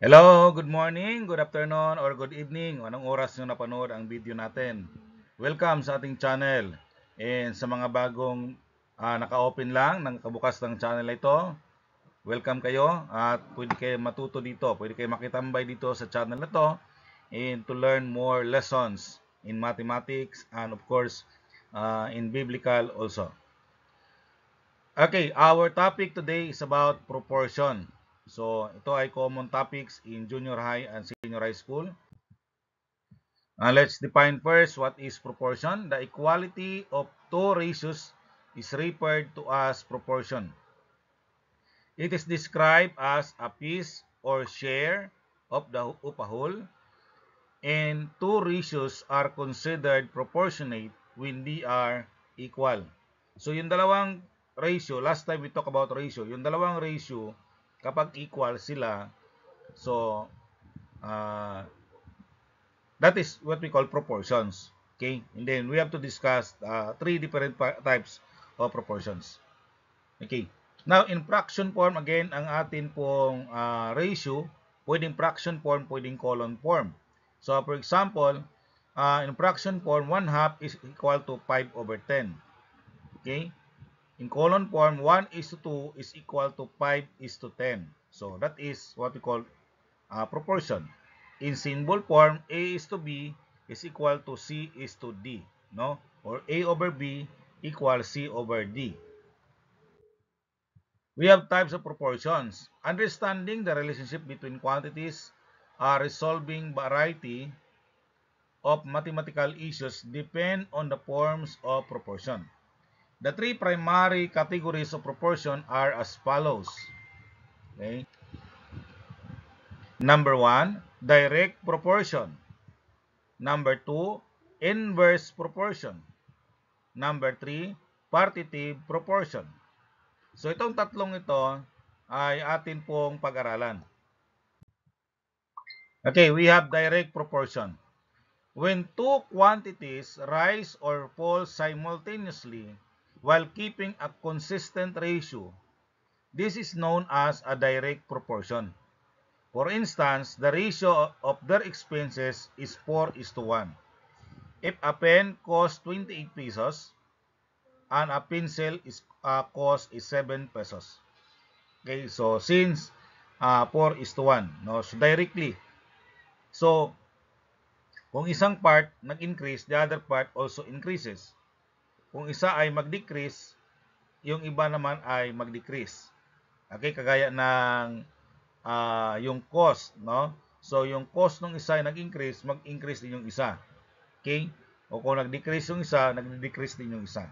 Hello, good morning, good afternoon, or good evening. Anong oras nyo napanood ang video natin? Welcome sa ating channel. And sa mga bagong naka-open lang, nakabukas ng channel na ito, welcome kayo at pwede kayo matuto dito. Pwede kayo makitambay dito sa channel na to and to learn more lessons in mathematics and of course in biblical also. Okay, our topic today is about proportion. So, ito ay common topics in junior high and senior high school. Let's define first what is proportion. The equality of two ratios is referred to as proportion. It is described as a piece or share of a whole, and two ratios are considered proportionate when they are equal. So yung dalawang ratio, last time we talk about ratio, yung dalawang ratio, kapag equal sila, so uh, that is what we call proportions. Okay? And then we have to discuss three different types of proportions. Okay. Now, in fraction form, again, ang atin pong ratio, pwedeng fraction form, pwedeng column form. So, for example, in fraction form, 1/2 is equal to 5 over 10. Okay? In column form, 1 is to 2 is equal to 5 is to 10. So, that is what we call proportion. In symbol form, A is to B is equal to C is to D. No? Or A over B equals C over D. We have types of proportions. Understanding the relationship between quantities, resolving variety of mathematical issues depend on the forms of proportion. The three primary categories of proportion are as follows. Okay? Number one, direct proportion. Number two, inverse proportion. Number three, partitive proportion. So itong tatlong ito ay atin pong pag-aralan. Okay, we have direct proportion. When two quantities rise or fall simultaneously while keeping a consistent ratio, this is known as a direct proportion. For instance, the ratio of their expenses is 4 is to 1. If a pen costs 28 pesos and a pencil is cost is 7 pesos. Okay, so since 4 is to 1, no, so directly. So, kung isang part nag-increase, the other part also increases. Kung isa ay mag-decrease, yung iba naman ay mag-decrease. Okay, kagaya ng yung cost, no? So, yung cost ng isa ay nag-increase, mag-increase din yung isa. Okay? O kung nag-decrease yung isa, nag-decrease din yung isa.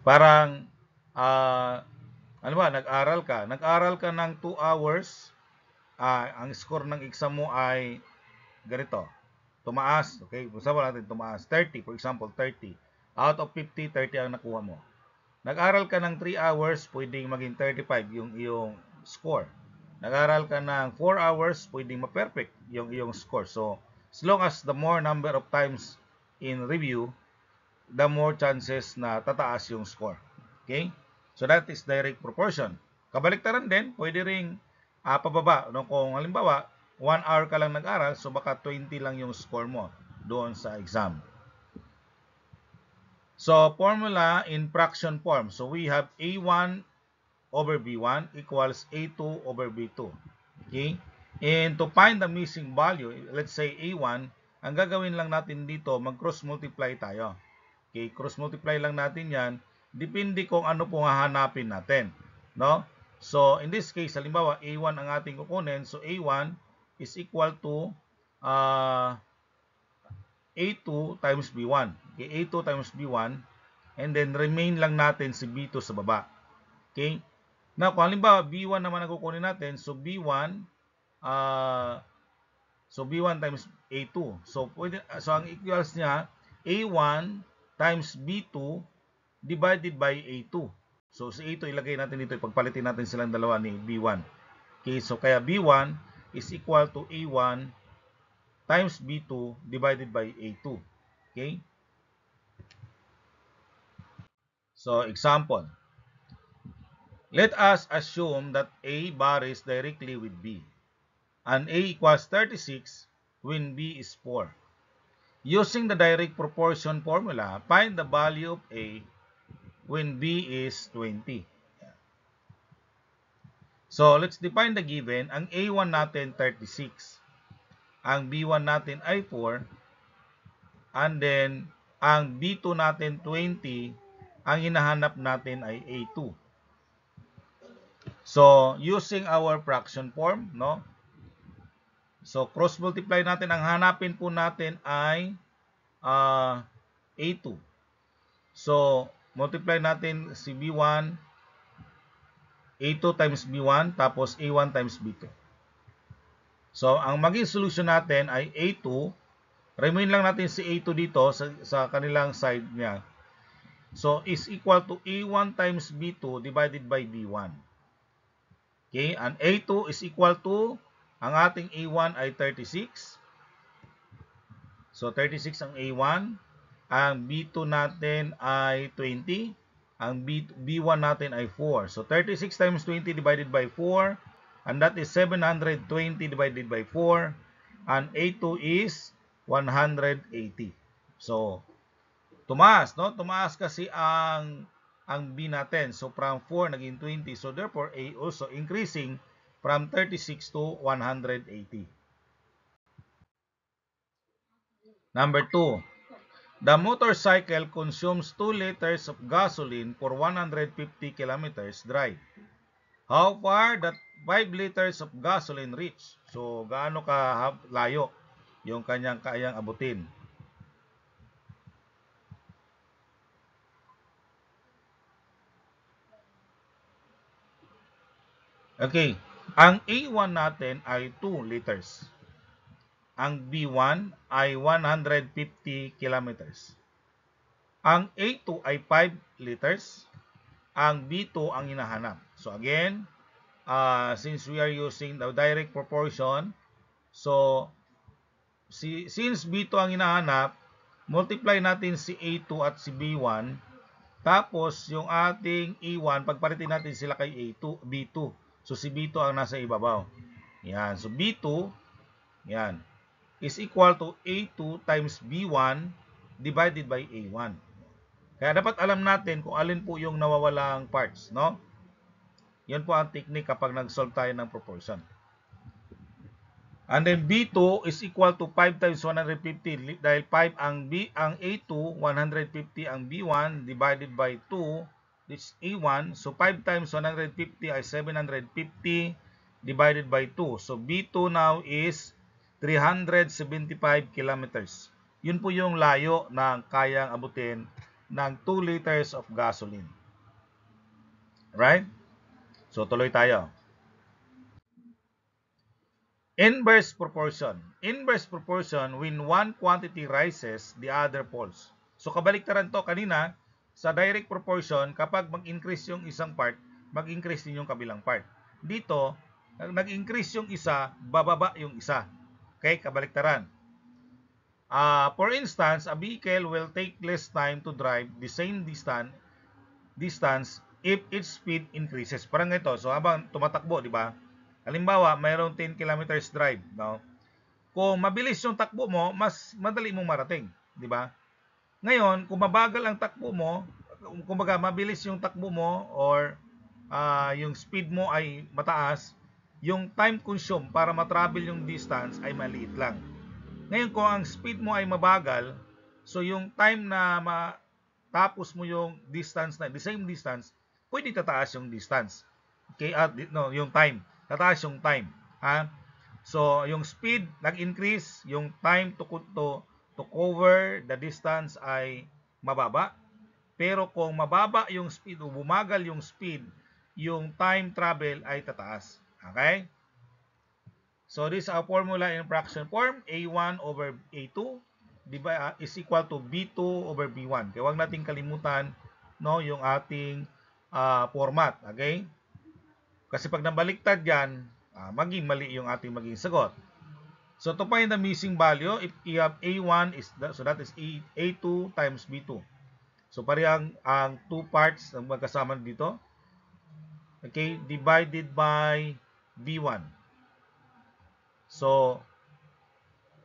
Parang, ano ba, nag-aral ka ng 2 hours, ang score ng exam mo ay ganito, tumaas, okay? Usapan natin tumaas, 30, for example, 30. Out of 50, 30 ang nakuha mo. Nag-aral ka ng 3 hours, pwedeng maging 35 yung iyong score. Nag-aral ka ng 4 hours, pwedeng ma-perfect yung iyong score. So, as long as the more number of times in review, the more chances na tataas yung score. Okay? So, that is direct proportion. Kabaliktaran din, pwede ring pababa. No? Kung halimbawa, 1 hour ka lang nag-aral, so baka 20 lang yung score mo doon sa exam. So, formula in fraction form. So, we have A1 over B1 equals A2 over B2. Okay? And to find the missing value, let's say A1, ang gagawin lang natin dito, mag-cross multiply tayo. Okay, cross multiply lang natin yan. Depende kung ano pong hahanapin natin. No? So, in this case, halimbawa, A1 ang ating kukunin. So, A1 is equal to A2 times B1. Okay, A2 times B1. And then, remain lang natin si B2 sa baba. Okay? Now, kung halimbawa, B1 naman ang kukunin natin. So, B1, B1 times A2. So, ang equals niya, A1 times B2 divided by A2. So, si A2 ilagay natin dito, ipagpalitin natin silang dalawa ni B1. Okay, so kaya B1 is equal to A1 times B2 divided by A2. Okay? So, example. Let us assume that A varies directly with B, and A equals 36 when B is 4. Using the direct proportion formula, find the value of A when B is 20. So, let's define the given. Ang A1 natin, 36. Ang B1 natin ay 4. And then, ang B2 natin, 20. Ang hinahanap natin ay A2. So, using our fraction form, no? So, cross-multiply natin. Ang hanapin po natin ay A2. So, multiply natin si B1, A2 times B1, tapos A1 times B2. So, ang maging solution natin ay A2. Remain lang natin si A2 dito sa kanilang side niya. So, is equal to A1 times B2 divided by B1. Okay, and A2 is equal to, ang ating A1 ay 36. So, 36 ang A1. Ang B2 natin ay 20. Ang B1 natin ay 4. So, 36 times 20 divided by 4. And that is 720 divided by 4. And A2 is 180. So, tumaas, no? Tumaas kasi ang B natin. So, from 4 naging 20. So, therefore, A also increasing from 36 to 180. Number 2. The motorcycle consumes 2 liters of gasoline for 150 kilometers drive. How far that 5 liters of gasoline reach? So, gaano ka layo yung kanyang kayang abutin? Okay, ang A1 natin ay 2 liters. Ang B1 ay 150 kilometers. Ang A2 ay 5 liters. Ang B2 ang hinahanap. So again, since we are using the direct proportion, so since B2 ang hinahanap, multiply natin si A2 at si B1. Tapos yung ating A1, pagpalitin natin sila kay A2, B2. So si B2 ang nasa ibabaw. Yan. So B2, yan, is equal to A2 times B1 divided by A1. Kaya dapat alam natin kung alin po yung nawawalang parts, no? Yan po ang technique kapag nag-solve tayo ng proportion. And then B2 is equal to 5 times 150 dahil 5 ang A2, 150 ang B1 divided by 2, this A1. So 5 times 150 ay 750 divided by 2. So B2 now is 375 kilometers. Yun po yung layo na kayang abutin ng 2 liters of gasoline. Right? So tuloy tayo. Inverse proportion. Inverse proportion, when one quantity rises, the other falls. So kabaliktaran to kanina, sa direct proportion, kapag mag-increase yung isang part, mag-increase din yung kabilang part. Dito, nag-increase yung isa, bababa yung isa. Okay, kabaliktaran. For instance, a vehicle will take less time to drive the same distance if its speed increases. Parang ito, so habang tumatakbo, di ba? Halimbawa, mayroong 10 kilometers drive, no? Kung mabilis yung takbo mo, mas madali mong marating, di ba? Ngayon, kung mabagal ang takbo mo, kumbaga mabilis yung takbo mo or yung speed mo ay mataas, yung time consumed para matravel yung distance ay maliit lang. Ngayon, kung ang speed mo ay mabagal, so yung time na matapos mo yung distance na, the same distance, pwede tataas yung distance. Okay, no, yung time. Tataas yung time. Ha? So, yung speed nag-increase, yung time to cover the distance ay mababa. Pero kung mababa yung speed o bumagal yung speed, yung time travel ay tataas. Okay? So, this is our formula in fraction form. A1 over A2 is equal to B2 over B1. Kaya huwag natin kalimutan, no, yung ating format. Okay? Kasi pag nabaliktad yan, maging mali yung ating maging sagot. So, to find the missing value, if you have A1, so that is A2 times B2. So, parehang ang two parts ang magkasama dito. okay, divided by B1. So,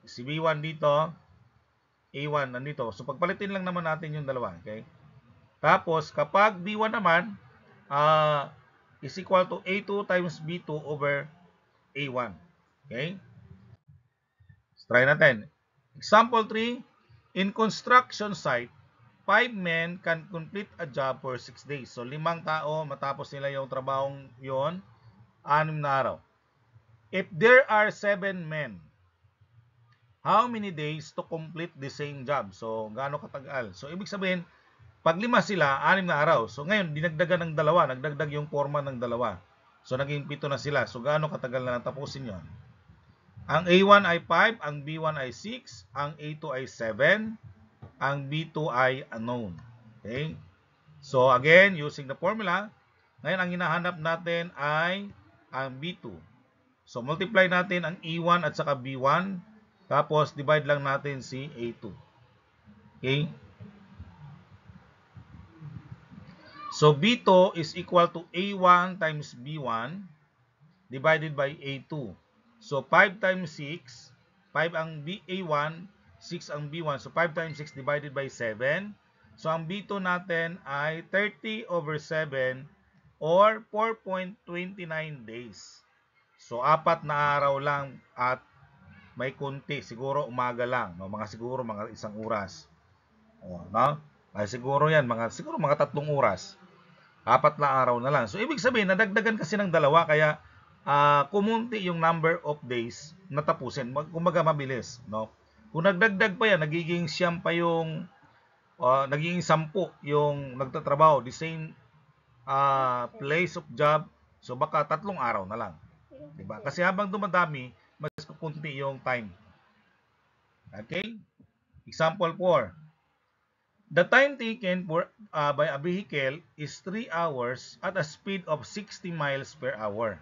si B1 dito, A1 nandito. So, pagpalitin lang naman natin yung dalawa, okay? Tapos, kapag B1 naman, is equal to A2 times B2 over A1. Okay? Let's try natin. Example 3, in construction site, 5 men can complete a job for 6 days. So, 5 tao, matapos nila yung trabahong yon, 6 na araw. If there are 7 men, how many days to complete the same job? So, gaano katagal? So, ibig sabihin, pag 5 sila, 6 na araw. So, ngayon, dinagdagan ng dalawa. Nagdagdag yung forma ng dalawa. So, naging 7 na sila. So, gaano katagal na tapusin yon? Ang A1 ay 5, ang B1 ay 6, ang A2 ay 7, ang B2 ay unknown. Okay? So, again, using the formula, ngayon ang hinahanap natin ay ang B2. So, multiply natin ang A1 at saka B1, tapos divide lang natin si A2. Okay? So, B2 is equal to A1 times B1 divided by A2. So, 5 times 6, 5 ang A1, 6 ang B1. So, 5 times 6 divided by 7. So, ang B2 natin ay 30 over 7 or 4.29 days. So, 4 na araw lang at may kunti. Siguro umaga lang. No? Siguro mga 1 oras. O, no? Ay, siguro yan. Siguro mga 3 oras. 4 na araw na lang. So, ibig sabihin, nadagdagan kasi ng dalawa. Kaya, kumunti yung number of days na tapusin. Kumbaga mabilis, no? Kung nagdagdag pa yan, nagiging siyam pa yung nagiging 10 yung nagtatrabaho, the same place of job, so baka 3 araw na lang. Diba? Kasi habang dumadami, mas kukunti yung time. Okay? Example 4. The time taken by a vehicle is 3 hours at a speed of 60 miles per hour.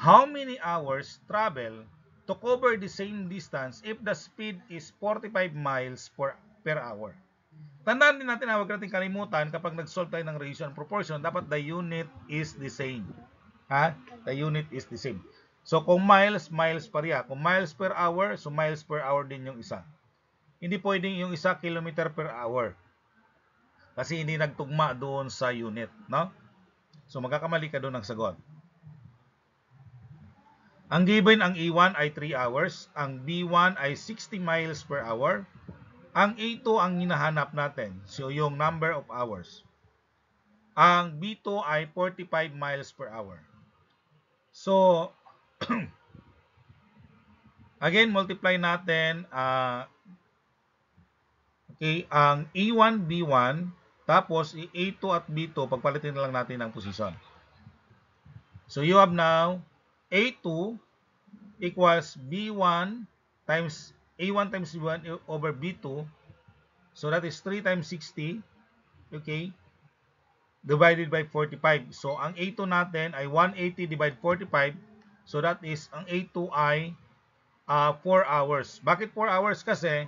How many hours travel to cover the same distance if the speed is 45 miles per hour? Tandaan din natin, huwag natin kalimutan, kapag nag-solve tayo ng ratio and proportion, dapat the unit is the same. The unit is the same. So, kung miles, miles pareha. Kung miles per hour, so miles per hour din yung isa. Hindi pwedeng yung isa kilometer per hour. Kasi hindi nagtugma doon sa unit, no? So, magkakamali ka doon ng sagot. Ang given, ang A1 ay 3 hours, ang B1 ay 60 miles per hour, ang A2 ang hinahanap natin, so yung number of hours. Ang B2 ay 45 miles per hour. So, again, multiply natin, okay, ang A1, B1, tapos A2 at B2, pagpalitin na lang natin ang position. So, you have now A2 equals B1 times A1 times B1 over B2. So, that is 3 times 60. Okay? Divided by 45. So, ang A2 natin ay 180 divided 45. So, that is, ang A2 ay 4 hours. Bakit 4 hours? Kasi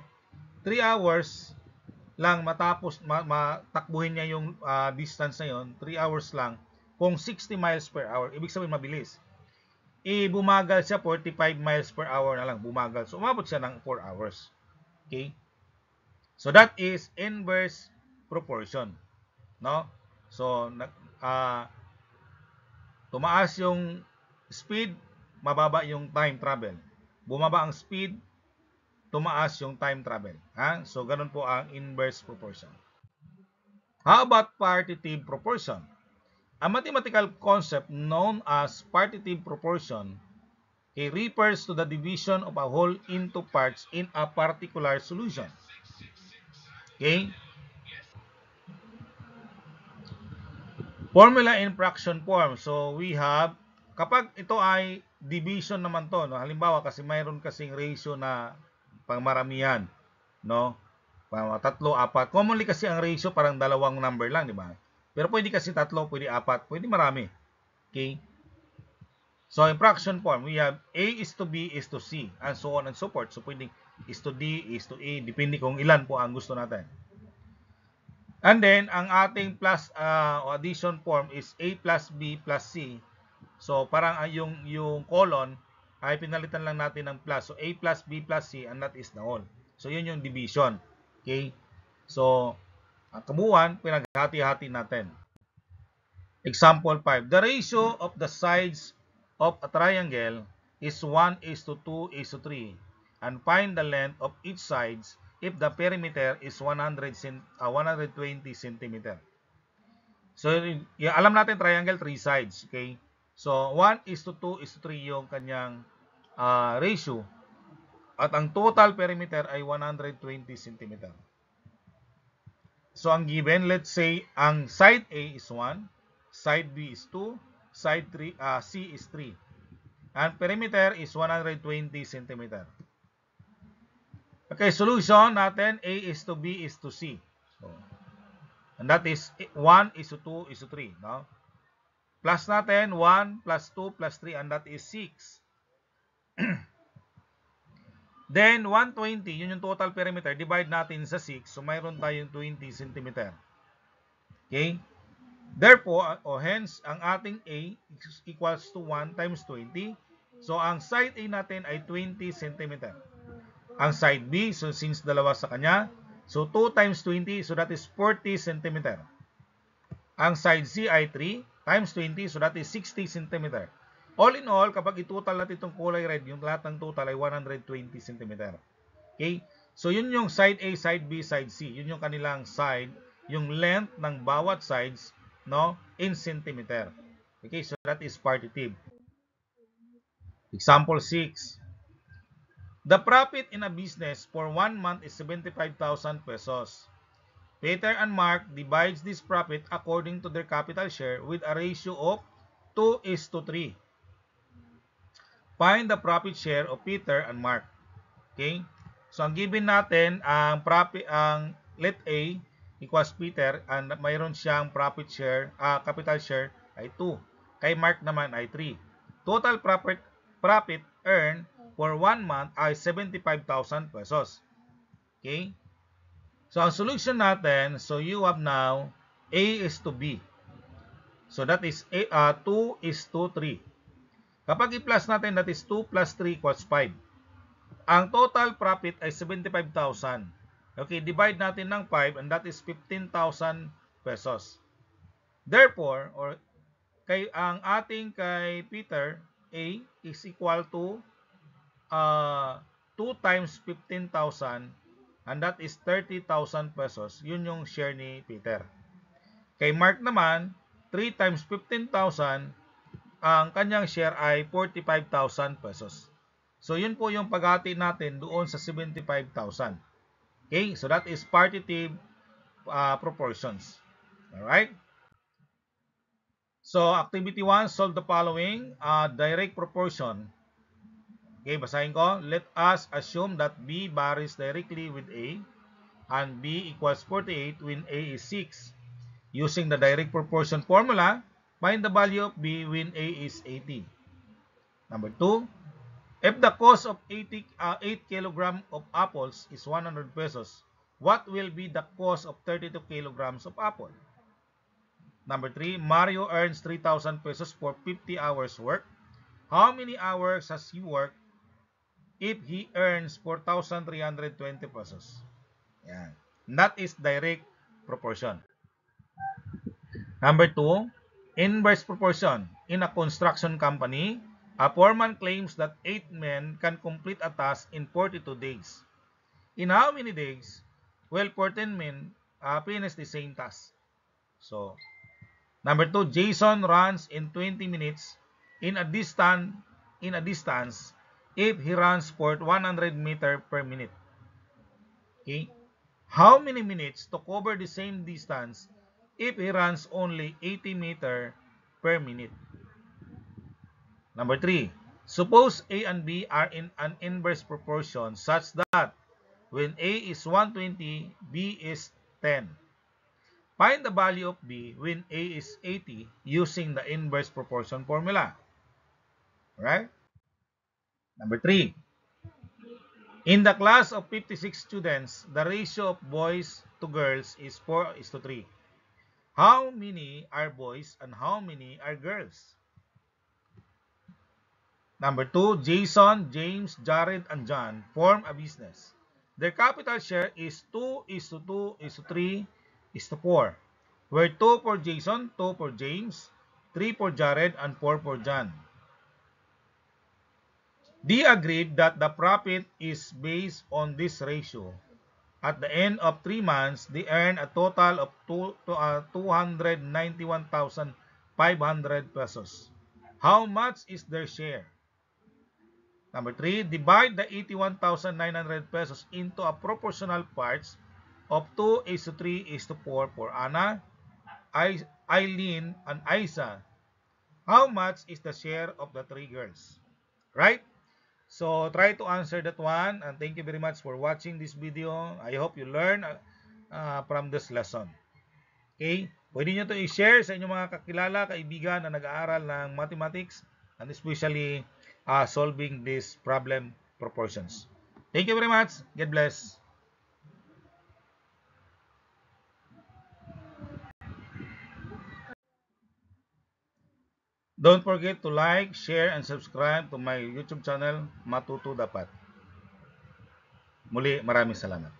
3 hours lang matapos, matakbuhin niya yung distance na yun. 3 hours lang. Kung 60 miles per hour, ibig sabihin mabilis. Bumagal siya 45 miles per hour na lang. Bumagal. So, umabot siya ng 4 hours. Okay? So, that is inverse proportion. No? So, tumaas yung speed, mababa yung time travel. Bumaba ang speed, tumaas yung time travel. So, ganun po ang inverse proportion. How about partitive proportion? A mathematical concept known as partitive proportion refers to the division of a whole into parts in a particular solution. Okay? Formula in fraction form. So, we have, kapag ito ay division naman to, no? Halimbawa, kasi mayroon kasing ratio na pangmaramihan, no? 3, 4. Commonly kasi ang ratio parang 2 number lang, di ba? Pero pwede kasi 3, pwede 4, pwede marami. Okay? So, in fraction form, we have A is to B is to C, and so on and so forth. So, pwede is to D, is to A, depende kung ilan po ang gusto natin. And then, ang ating plus addition form is A plus B plus C. So, parang yung colon ay pinalitan lang natin ng plus. So, A plus B plus C and that is the whole. So, yun yung division. Okay? So, ang kabuuan, pinaghati-hati natin. Example 5. The ratio of the sides of a triangle is 1:2:3 and find the length of each sides if the perimeter is 120 cm. So, alam natin triangle, 3 sides. Okay? So, 1:2:3 yung kanyang ratio. At ang total perimeter ay 120 cm. So, ang given, let's say, ang side A is 1, side B is 2, side C is 3. And perimeter is 120 cm. Okay, solution natin, A is to B is to C. So, and that is 1:2:3. No? Plus natin, 1 plus 2 plus 3, and that is 6. Then, 120, yun yung total perimeter. Divide natin sa 6. So, mayroon tayong 20 cm. Okay? Therefore, hence, ang ating A equals to 1 times 20. So, ang side A natin ay 20 cm. Ang side B, so since dalawa sa kanya, so 2 times 20, so that is 40 cm. Ang side C ay 3 times 20, so that is 60 cm. All in all, kapag itotal natin itong kulay red, yung lahat ng total ay 120 cm. Okay? So, yun yung side A, side B, side C. Yun yung kanilang side, yung length ng bawat sides, no, in centimeter. Okay? So, that is partitive. Example 6. The profit in a business for 1 month is 75,000 pesos. Peter and Mark divides this profit according to their capital share with a ratio of 2:3. Find the profit share of Peter and Mark. Okay? So, ang given natin, ang profit, ang let A equals Peter, and mayroon siyang profit share, capital share ay 2. Kay Mark naman ay 3. Total profit earned for 1 month ay 75,000 pesos. Okay? So, ang solution natin, so you have now A is to B. So, that is 2:3. Kapag i-plus natin, that is 2 plus 3 equals 5. Ang total profit ay 75,000. Okay, divide natin ng 5 and that is 15,000 pesos. Therefore, ang ating kay Peter, A is equal to 2 times 15,000 and that is 30,000 pesos. Yun yung share ni Peter. Kay Mark naman, 3 times 15,000, ang kanyang share ay 45,000 pesos. So, yun po yung paghati natin doon sa 75,000. Okay? So, that is partitive proportions. Alright? So, activity 1, solve the following. Direct proportion. Okay, basahin ko. Let us assume that B varies directly with A and B equals 48 when A is 6. Using the direct proportion formula, find the value of B when A is 80. Number 2, if the cost of 8 kg of apples is 100 pesos, what will be the cost of 32 kilograms of apple? Number 3, Mario earns 3,000 pesos for 50 hours work. How many hours has he worked if he earns 4,320 pesos? Yan. That is direct proportion. Number 2, inverse proportion. In a construction company, a foreman claims that 8 men can complete a task in 42 days. In how many days will 14 men finish the same task? So, number 2, Jason runs in 20 minutes in a distance if he runs for 100 meters per minute. Okay? How many minutes to cover the same distance if he runs only 80 meters per minute? Number 3, suppose A and B are in an inverse proportion such that when A is 120, B is 10. Find the value of B when A is 80 using the inverse proportion formula. Alright? Number 3, In the class of 56 students, the ratio of boys to girls is 4:3. How many are boys and how many are girls? Number 2, Jason, James, Jared, and John form a business. Their capital share is 2:2:3:4, where 2 for Jason, 2 for James, 3 for Jared, and 4 for John. They agreed that the profit is based on this ratio. At the end of 3 months, they earned a total of 291,500 pesos. How much is their share? Number 3, divide the 81,900 pesos into a proportional parts of 2:3:4 for Anna, Eileen, and Isa. How much is the share of the 3 girls? Right? So, try to answer that one, and thank you very much for watching this video. I hope you learn from this lesson. Okay? Pwede nyo ito i-share sa inyong mga kakilala, kaibigan na nag-aaral ng mathematics, and especially solving these problem proportions. Thank you very much. God bless. Don't forget to like, share, and subscribe to my YouTube channel, Matuto Dapat. Muli, maraming salamat.